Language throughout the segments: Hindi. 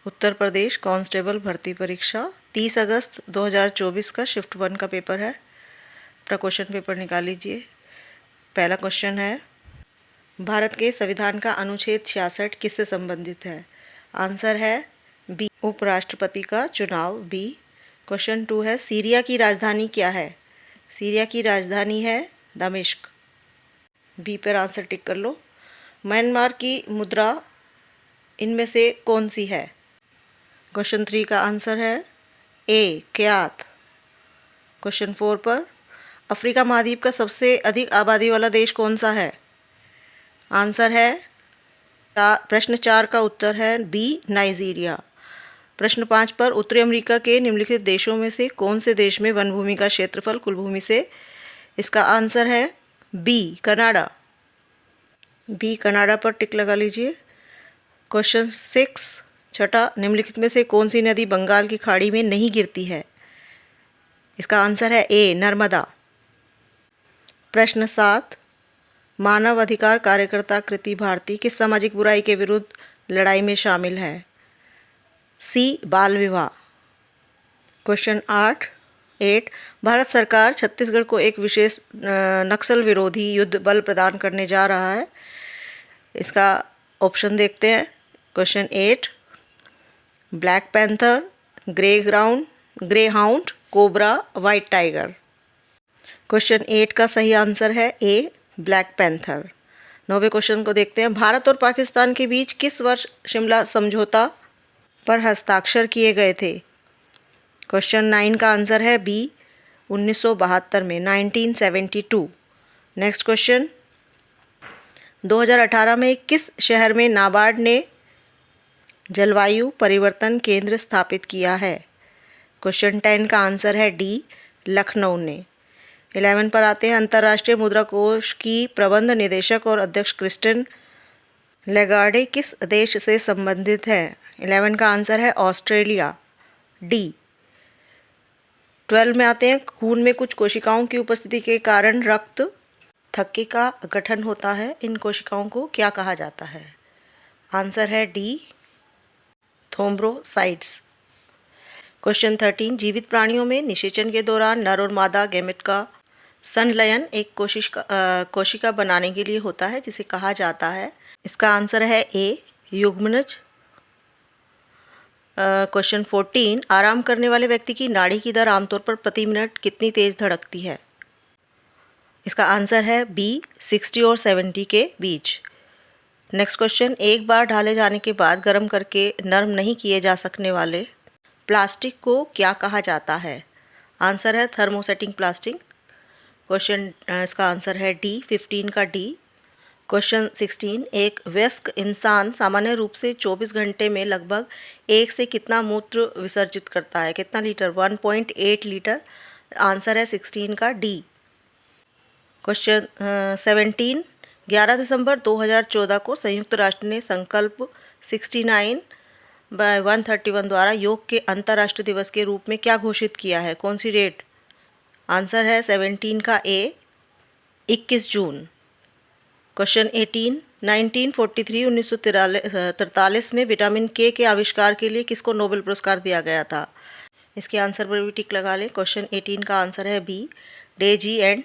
उत्तर प्रदेश कांस्टेबल भर्ती परीक्षा 30 अगस्त 2024 का शिफ्ट 1 का पेपर है। अपना क्वेश्चन पेपर निकाल लीजिए। पहला क्वेश्चन है, भारत के संविधान का अनुच्छेद 66 किससे संबंधित है? आंसर है बी, उपराष्ट्रपति का चुनाव। बी। क्वेश्चन 2 है, सीरिया की राजधानी क्या है? सीरिया की राजधानी है दमिश्क। बी पर आंसर टिक कर लो। म्यांमार की मुद्रा इनमें से कौन सी है? क्वेश्चन 3 का आंसर है ए, क्यात। क्वेश्चन 4 पर, अफ्रीका महाद्वीप का सबसे अधिक आबादी वाला देश कौन सा है? आंसर है, प्रश्न 4 का उत्तर है बी, नाइजीरिया। प्रश्न 5 पर, उत्तरी अमेरिका के निम्नलिखित देशों में से कौन से देश में वन भूमि का क्षेत्रफल कुल भूमि से? इसका आंसर है बी, कनाडा। बी, कनाडा पर टिक लगा लीजिए। क्वेश्चन 6 छठा, निम्नलिखित में से कौन सी नदी बंगाल की खाड़ी में नहीं गिरती है? इसका आंसर है ए, नर्मदा। प्रश्न 7, मानव अधिकार कार्यकर्ता कृति भारती किस सामाजिक बुराई के विरुद्ध लड़ाई में शामिल है? सी, बाल विवाह। क्वेश्चन 8, भारत सरकार छत्तीसगढ़ को एक विशेष नक्सल विरोधी युद्ध बल प्रदान करने जा रहा है। इसका ऑप्शन देखते हैं। Question 8, black panther, grey hound, cobra, white tiger. Question 8 का सही आंसर है ए, ब्लैक पैंथर। 9वें क्वेश्चन को देखते हैं, भारत और पाकिस्तान के बीच किस वर्ष शिमला समझौता पर हस्ताक्षर किए गए थे? क्वेश्चन 9 का आंसर है बी, 1972 में, 1972। नेक्स्ट क्वेश्चन, 2018 में किस शहर में नाबार्ड ने जलवायु परिवर्तन केंद्र स्थापित किया है? क्वेश्चन 10 का आंसर है डी, लखनऊ ने। 11 पर आते हैं, अंतर्राष्ट्रीय मुद्रा कोष की प्रबंध निदेशक और अध्यक्ष क्रिस्टिन लेगार्डे किस देश से संबंधित है? 11 का आंसर है ऑस्ट्रेलिया, डी। 12 में आते हैं, खून में कुछ कोशिकाओं की उपस्थिति के कारण रक्त थक्के का गठन होता है। इन कोशिकाओं को क्या कहा जाता है? आंसर है डी, थ्रोम्बोसाइट्स। क्वेश्चन 13, जीवित प्राणियों में निषेचन के दौरान नर और मादा गैमेट का संलयन एक कोशिका बनाने के लिए होता है, जिसे कहा जाता है। इसका आंसर है ए, युग्मनज। क्वेश्चन 14, आराम करने वाले व्यक्ति की नाड़ी की दर आमतौर पर प्रति मिनट कितनी तेज धड़कती है? इसका आंसर है बी, 60 और 70 के बीच। नेक्स्ट क्वेश्चन, एक बार ढाले जाने के बाद गर्म करके नरम नहीं किए जा सकने वाले प्लास्टिक को क्या कहा जाता है? आंसर है थर्मोसेटिंग प्लास्टिक। क्वेश्चन इसका आंसर है डी, 15 का डी। क्वेश्चन 16, एक वयस्क इंसान सामान्य रूप से 24 घंटे में लगभग 1 से कितना मूत्र विसर्जित करता है? कितना लीटर? 1.8 लीटर। आंसर है 16 का डी। क्वेश्चन 17, 11 दिसंबर 2014 को संयुक्त राष्ट्र ने संकल्प 69/131 द्वारा योग के अंतर्राष्ट्रीय दिवस के रूप में क्या घोषित किया है? कौन सी डेट? आंसर है 17 का ए, 21 जून। क्वेश्चन 18, 1943 में विटामिन के आविष्कार के लिए किसको नोबेल पुरस्कार दिया गया था? इसके आंसर पर भी टिक लगा लें। क्वेश्चन 18 का आंसर है B, Daisy and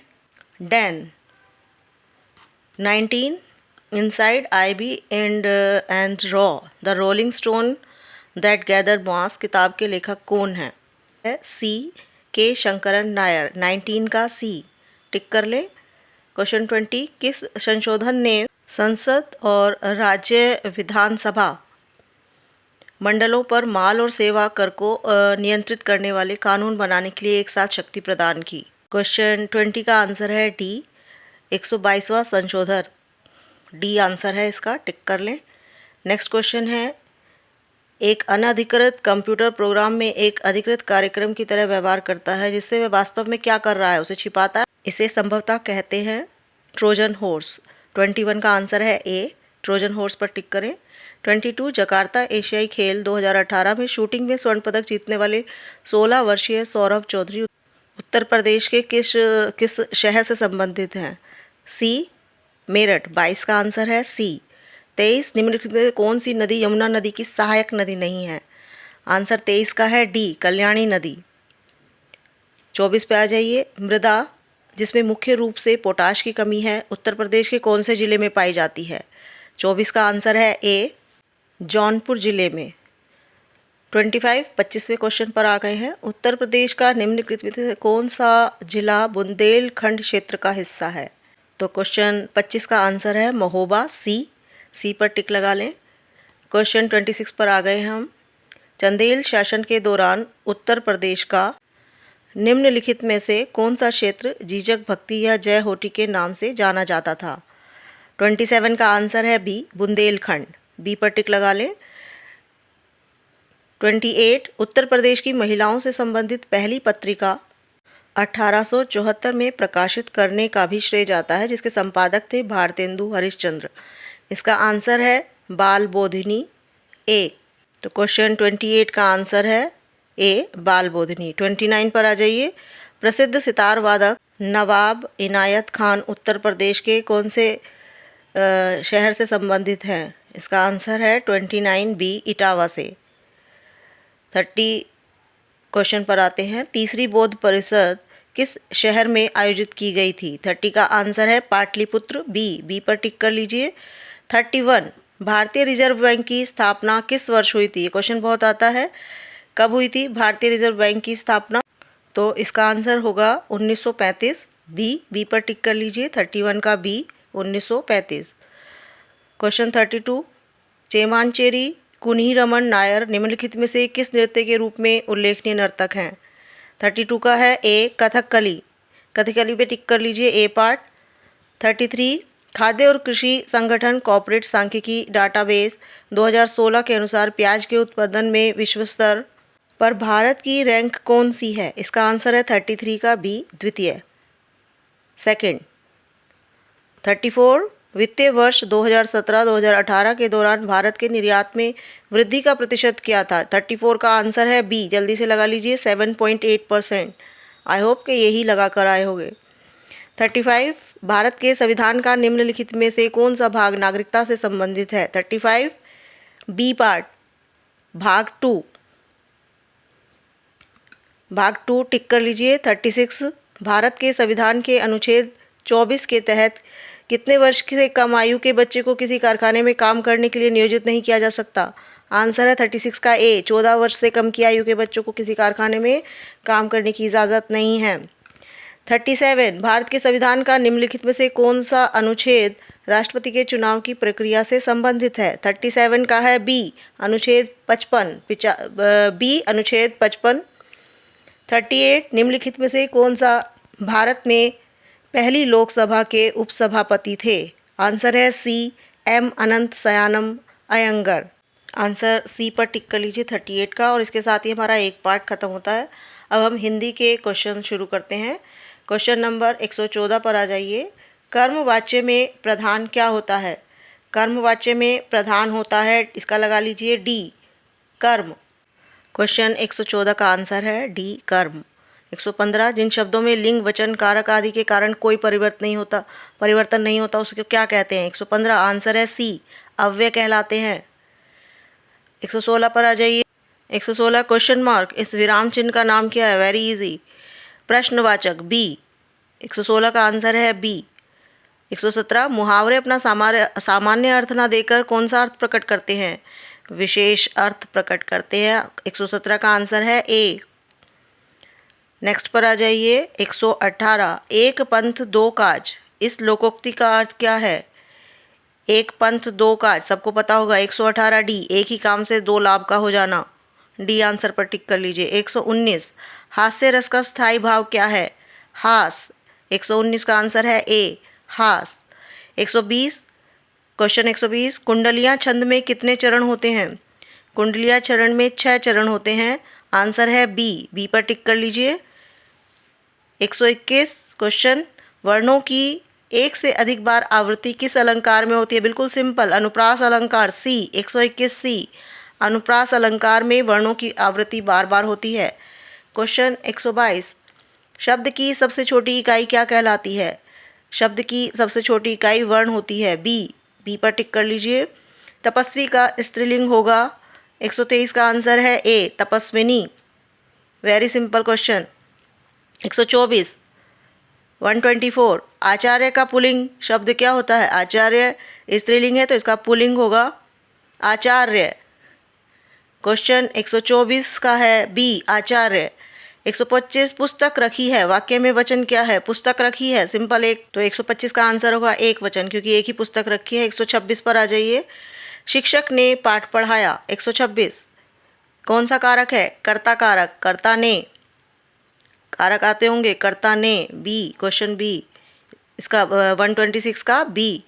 Dan. 19, Inside Ivy and Raw, The Rolling Stone That Gathered Moss किताब के लेखक कौन हैं? सी, के शंकरन नायर। 19 का सी, टिक कर ले। क्वेश्चन 20, किस संशोधन ने संसद और राज्य विधानसभा मंडलों पर माल और सेवा कर को नियंत्रित करने वाले कानून बनाने के लिए एक साथ शक्ति प्रदान की? क्वेश्चन 20 का आंसर है डी, 122वां संशोधन। डी आंसर है इसका, टिक कर लें। नेक्स्ट क्वेश्चन है, एक अनधिकृत कंप्यूटर प्रोग्राम में एक अधिकृत कार्यक्रम की तरह व्यवहार करता है, जिससे वह वास्तव में क्या कर रहा है उसे छिपाता है। इसे संभवतः कहते हैं ट्रोजन हॉर्स। 21 का आंसर है ए, ट्रोजन हॉर्स पर टिक करें। 22, जकार्ता एशियाई खेल 2018 में शूटिंग में स्वर्ण पदक जीतने वाले 16 वर्षीय सौरभ चौधरी उत्तर प्रदेश के किस शहर से संबंधित हैं? सी, मेरठ। 22 का आंसर है सी। 23, निम्नलिखित में कौन सी नदी यमुना नदी की सहायक नदी नहीं है? आंसर 23 का है डी, कल्याणी नदी। 24 पे आ जाइए। मृदा जिसमें मुख्य रूप से पोटाश की कमी है उत्तर प्रदेश के कौन से ज़िले में पाई जाती है? 24 का आंसर है ए, जौनपुर ज़िले में। 25वें क्वेश्चन पर आ गए हैं। उत्तर प्रदेश का निम्नलिखित में से कौन सा जिला बुंदेलखंड क्षेत्र का हिस्सा है? तो क्वेश्चन 25 का आंसर है महोबा, सी पर टिक लगा लें। क्वेश्चन 26 पर आ गए हम। चंदेल शासन के दौरान उत्तर प्रदेश का निम्नलिखित में से कौन सा क्षेत्र जीजक भक्ति या जय होटी के नाम से जाना जाता था? 27 का आंसर है बी, बुंदेलखंड। बी पर टिक लगा लें। 28 उत्तर प्रदेश की महिलाओं से संबंधित पहली पत्रिका 1874 में प्रकाशित करने का भी श्रेय जाता है, जिसके संपादक थे भारतेंदु हरिश्चंद्र। इसका आंसर है बाल बोधिनी, ए। तो क्वेश्चन 28 का आंसर है ए, बाल बोधिनी। 29 पर आ जाइए। प्रसिद्ध सितार वादक नवाब इनायत खान उत्तर प्रदेश के कौन से शहर से संबंधित हैं? इसका आंसर है 29 बी, इटावा से। 30 क्वेश्चन पर आते हैं। तीसरी बौद्ध परिषद किस शहर में आयोजित की गई थी? 30 का आंसर है पाटलिपुत्र, बी पर टिक कर लीजिए। 31 भारतीय रिजर्व बैंक की स्थापना किस वर्ष हुई थी? ये क्वेश्चन बहुत आता है। कब हुई थी भारतीय रिजर्व बैंक की स्थापना? तो इसका आंसर होगा 1935, बी पर टिक कर लीजिए। 31 का बी, 1935। क्वेश्चन 32 चेमांचेरी कुन्हीरमन नायर निम्नलिखित में से किस नृत्य के रूप में उल्लेखनीय नर्तक हैं? 32 का है ए, कथकली। कथकली पे टिक कर लीजिए, ए पार्ट। 33 खाद्य और कृषि संगठन कॉर्पोरेट सांख्यिकी डाटाबेस 2016 के अनुसार प्याज के उत्पादन में विश्व स्तर पर भारत की रैंक कौन सी है? इसका आंसर है 33 का बी, द्वितीय, सेकंड। 34 वित्तीय वर्ष 2017-2018 के दौरान भारत के निर्यात में वृद्धि का प्रतिशत क्या था? 34 का आंसर है बी, जल्दी से लगा लीजिए, 7.8%। आई होप कि यही लगा कर आए होंगे। 35 भारत के संविधान का निम्नलिखित में से कौन सा भाग नागरिकता से संबंधित है? 35 बी पार्ट, भाग 2 टिक कर लीजिए। 36 भारत के संविधान के अनुच्छेद 24 के तहत कितने वर्ष से कम आयु के बच्चे को किसी कारखाने में काम करने के लिए नियोजित नहीं किया जा सकता? आंसर है 36 का ए, 14 वर्ष से कम की आयु के बच्चों को किसी कारखाने में काम करने की इजाज़त नहीं है। 37 भारत के संविधान का निम्नलिखित में से कौन सा अनुच्छेद राष्ट्रपति के चुनाव की प्रक्रिया से संबंधित है? 37 का है बी, अनुच्छेद 55। 38 निम्नलिखित में से कौन सा भारत में पहली लोकसभा के उपसभापति थे? आंसर है सी, एम अनंत शयानम अयंगर। आंसर सी पर टिक कर लीजिए 38 का, और इसके साथ ही हमारा एक पार्ट खत्म होता है। अब हम हिंदी के क्वेश्चन शुरू करते हैं। क्वेश्चन नंबर 114 पर आ जाइए। कर्मवाच्य में प्रधान क्या होता है? कर्मवाच्य में प्रधान होता है, इसका लगा लीजिए डी, कर्म। क्वेश्चन 114 का आंसर है डी, कर्म। 115 जिन शब्दों में लिंग, वचन, कारक आदि के कारण कोई परिवर्तन नहीं होता उसको क्या कहते हैं? 115 आंसर है सी, अव्यय कहलाते हैं। 116 पर आ जाइए। 116 क्वेश्चन मार्क, इस विराम चिन्ह का नाम क्या है? वेरी इजी, प्रश्नवाचक, बी। 116 का आंसर है बी। 117 मुहावरे अपना सामान्य अर्थ ना देकर कौन सा अर्थ प्रकट करते हैं? विशेष अर्थ प्रकट करते हैं। 117 का आंसर है ए। नेक्स्ट पर आ जाइए। 118 एक पंथ दो काज, इस लोकोक्ति का अर्थ क्या है? एक पंथ दो काज सबको पता होगा। 118 डी, एक ही काम से दो लाभ का हो जाना, डी आंसर पर टिक कर लीजिए। 119 हास्य रस का स्थायी भाव क्या है? हास। 119 का आंसर है ए, हास। 120 क्वेश्चन 120 कुंडलियाँ छंद में कितने चरण होते हैं? कुंडलियाँ चरण में 6 चरण होते हैं, आंसर है बी पर टिक कर लीजिए। 121 क्वेश्चन वर्णों की एक से अधिक बार आवृत्ति किस अलंकार में होती है? बिल्कुल सिंपल, अनुप्रास अलंकार, सी। 121 सी, अनुप्रास अलंकार में वर्णों की आवृत्ति बार बार होती है। क्वेश्चन 122 शब्द की सबसे छोटी इकाई क्या कहलाती है? शब्द की सबसे छोटी इकाई वर्ण होती है, बी पर टिक कर लीजिए। तपस्वी का स्त्रीलिंग होगा 123 का आंसर है ए तपस्विनी। Very simple question. 124 124 आचार्य का पुल्लिंग शब्द क्या होता है? आचार्य स्त्रीलिंग है तो इसका पुल्लिंग होगा आचार्य। क्वेश्चन 124 का है बी आचार्य। 125 पुस्तक रखी है, वाक्य में वचन क्या है? पुस्तक रखी है, सिंपल एक, तो 125 का आंसर होगा एक वचन, क्योंकि एक ही पुस्तक रखी है। 126 पर आ जाइए। शिक्षक ने पाठ पढ़ाया। 126 कौन सा कारक है? कर्ता कारक, कर्ता ने। कारक आते होंगे, कर्ता ने, बी, क्वेश्चन बी इसका 126 का बी।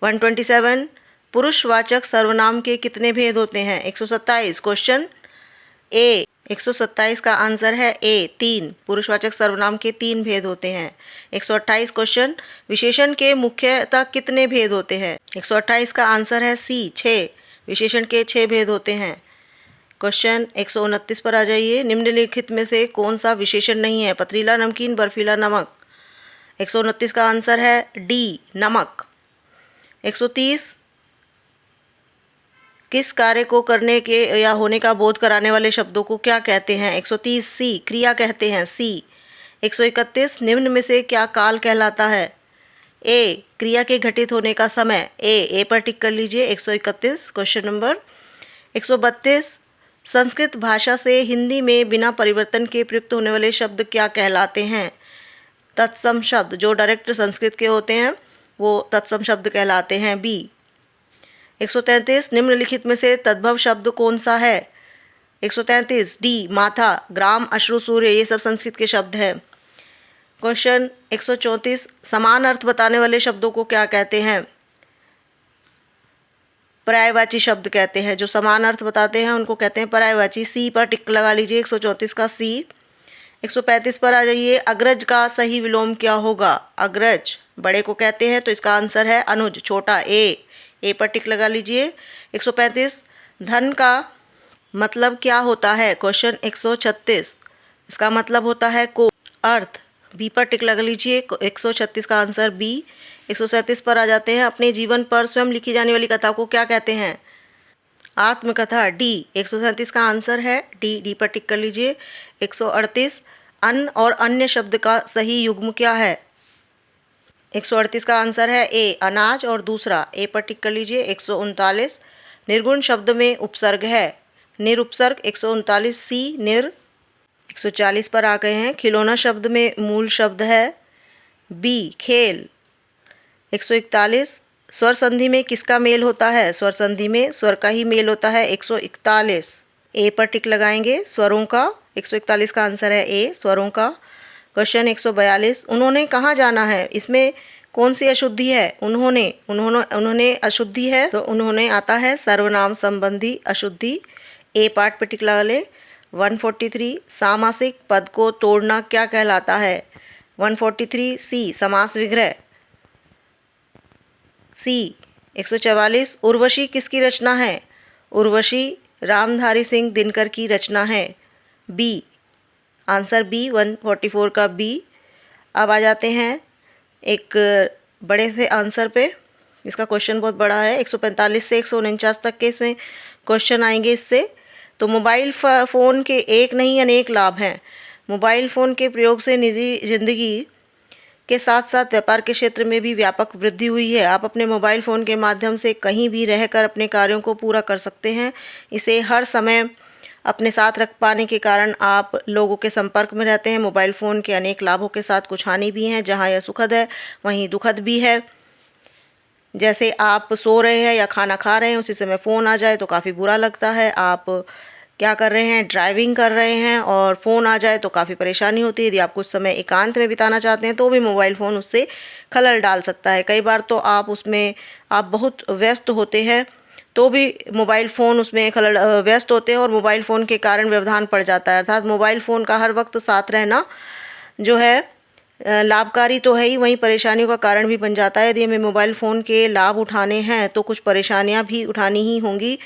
127 पुरुषवाचक सर्वनाम के कितने भेद होते हैं? 127 क्वेश्चन ए। 127 का आंसर है ए 3। पुरुषवाचक सर्वनाम के 3 भेद होते हैं। 128 क्वेश्चन विशेषण के मुख्यतः कितने भेद होते हैं? 128 का आंसर है सी 6। विशेषण के 6 भेद होते हैं। क्वेश्चन 129 पर आ जाइए। निम्नलिखित में से कौन सा विशेषण नहीं है? पथरीला, नमकीन, बर्फीला, नमक। 129 का आंसर है डी नमक। 130 किस कार्य को करने के या होने का बोध कराने वाले शब्दों को क्या कहते हैं? 130 सी क्रिया कहते हैं, सी। 131 निम्न में से क्या काल कहलाता है? ए क्रिया के घटित होने का समय। ए पर टिक कर लीजिए। 131 क्वेश्चन नंबर। 132 संस्कृत भाषा से हिंदी में बिना परिवर्तन के प्रयुक्त होने वाले शब्द क्या कहलाते हैं? तत्सम शब्द, जो डायरेक्ट संस्कृत के होते हैं वो तत्सम शब्द कहलाते हैं, बी। 133 निम्नलिखित में से तद्भव शब्द कौन सा है? 133 डी माथा, ग्राम, अश्रु, सूर्य, ये सब संस्कृत के शब्द हैं। क्वेश्चन 134 समान अर्थ बताने वाले शब्दों को क्या कहते हैं? पर्यायवाची शब्द कहते हैं। जो समान अर्थ बताते हैं उनको कहते हैं पर्यायवाची। सी पर टिक लगा लीजिए। 134 का सी। 135 पर आ जाइए। अग्रज का सही विलोम क्या होगा? अग्रज बड़े को कहते हैं तो इसका आंसर है अनुज, छोटा, ए पर टिक लगा लीजिए। 135 धन का मतलब क्या होता है? क्वेश्चन 136 इसका मतलब होता है को। अर्थ, बी पर टिक लगा लीजिए। 136 का आंसर बी। 137 पर आ जाते हैं। अपने जीवन पर स्वयं लिखी जाने वाली कथा को क्या कहते हैं? आत्मकथा, डी। 137 का आंसर है डी पर टिक कर लीजिए। 138 अन्न और अन्य शब्द का सही युग्म क्या है? 138 का आंसर है ए अनाज और दूसरा, ए पर टिक कर लीजिए। 139 निर्गुण शब्द में उपसर्ग है। निरुपसर्ग। 139 सी निर। 140 पर आ गए हैं। खिलौना शब्द में मूल शब्द है बी खेल। 141 स्वर संधि में किसका मेल होता है? स्वर संधि में स्वर का ही मेल होता है। 141 ए पर टिक लगाएंगे, स्वरों का। 141 का आंसर है ए स्वरों का। क्वेश्चन 142 उन्होंने कहाँ जाना है? इसमें कौन सी अशुद्धि है? उन्होंने अशुद्धि है तो उन्होंने आता है सर्वनाम संबंधी अशुद्धि। ए पार्ट पे टिक लगा ले। 143 सामासिक पद को तोड़ना क्या कहलाता है? 143 सी समास विग्रह, सी। 144 उर्वशी किसकी रचना है? उर्वशी रामधारी सिंह दिनकर की रचना है, बी। आंसर बी 144 का बी। अब आ जाते हैं एक बड़े से आंसर पे। इसका क्वेश्चन बहुत बड़ा है। 145 से 149 तक के इसमें क्वेश्चन आएंगे इससे। तो मोबाइल फ़ोन के एक नहीं अनेक लाभ हैं। मोबाइल फ़ोन के प्रयोग से निजी ज़िंदगी के साथ साथ व्यापार के क्षेत्र में भी व्यापक वृद्धि हुई है। आप अपने मोबाइल फ़ोन के माध्यम से कहीं भी रहकर अपने कार्यों को पूरा कर सकते हैं। इसे हर समय अपने साथ रख पाने के कारण आप लोगों के संपर्क में रहते हैं। मोबाइल फ़ोन के अनेक लाभों के साथ कुछ हानि भी हैं। जहां यह सुखद है वहीं दुखद भी है। जैसे आप सो रहे हैं या खाना खा रहे हैं, उसी समय फ़ोन आ जाए तो काफ़ी बुरा लगता है। आप क्या कर रहे हैं? ड्राइविंग कर रहे हैं और फ़ोन आ जाए तो काफ़ी परेशानी होती है। यदि आप कुछ समय एकांत में बिताना चाहते हैं तो भी मोबाइल फ़ोन उससे खलल डाल सकता है। कई बार तो आप बहुत व्यस्त होते हैं तो भी मोबाइल फ़ोन उसमें खलल व्यस्त होते हैं और मोबाइल फ़ोन के कारण व्यवधान पड़ जाता है। अर्थात मोबाइल फ़ोन का हर वक्त साथ रहना जो है लाभकारी तो है ही, वहीं परेशानियों का कारण भी बन जाता है। यदि हमें मोबाइल फ़ोन के लाभ उठाने हैं तो कुछ परेशानियां भी उठानी ही होंगी।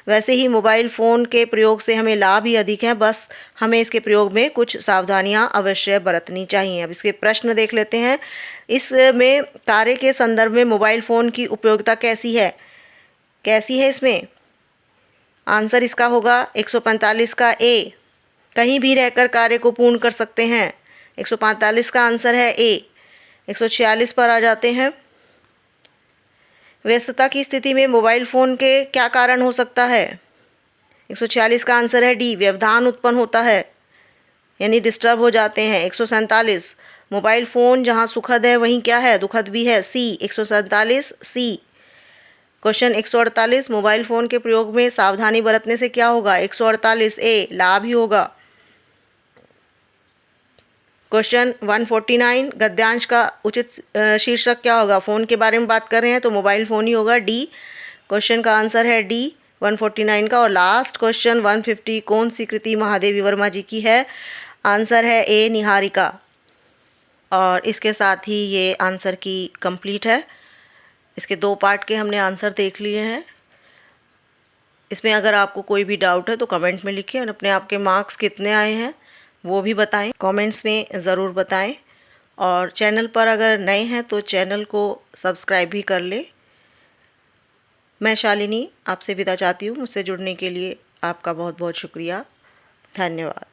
वैसे ही मोबाइल फ़ोन के प्रयोग से हमें लाभ ही अधिक हैं, बस हमें इसके प्रयोग में कुछ सावधानियां अवश्य बरतनी चाहिए। अब इसके प्रश्न देख लेते हैं। इसमें कार्य के संदर्भ में मोबाइल फ़ोन की उपयोगिता कैसी है इसमें? आंसर इसका होगा 145 का ए। कहीं भी रहकर कार्य को पूर्ण कर सकते हैं। 145 का आंसर है ए। 146 पर आ जाते हैं। व्यस्तता की स्थिति में मोबाइल फ़ोन के क्या कारण हो सकता है? 146 का आंसर है डी, व्यवधान उत्पन्न होता है, यानी डिस्टर्ब हो जाते हैं। 147, मोबाइल फ़ोन जहां सुखद है वहीं क्या है? दुखद भी है, सी। 147 सी। क्वेश्चन 148, मोबाइल फ़ोन के प्रयोग में सावधानी बरतने से क्या होगा? 148 ए, लाभ ही होगा। क्वेश्चन 149, गद्यांश का उचित शीर्षक क्या होगा? फ़ोन के बारे में बात कर रहे हैं तो मोबाइल फ़ोन ही होगा, डी। क्वेश्चन का आंसर है डी 149 का। और लास्ट क्वेश्चन 150, कौन सी कृति महादेवी वर्मा जी की है? आंसर है ए, निहारिका। और इसके साथ ही ये आंसर की कंप्लीट है। इसके 2 पार्ट के हमने आंसर देख लिए हैं। इसमें अगर आपको कोई भी डाउट है तो कमेंट में लिखिए और अपने आपके मार्क्स कितने आए हैं वो भी बताएं, कमेंट्स में ज़रूर बताएं। और चैनल पर अगर नए हैं तो चैनल को सब्सक्राइब भी कर लें। मैं शालिनी आपसे विदा चाहती हूँ। मुझसे जुड़ने के लिए आपका बहुत बहुत शुक्रिया। धन्यवाद।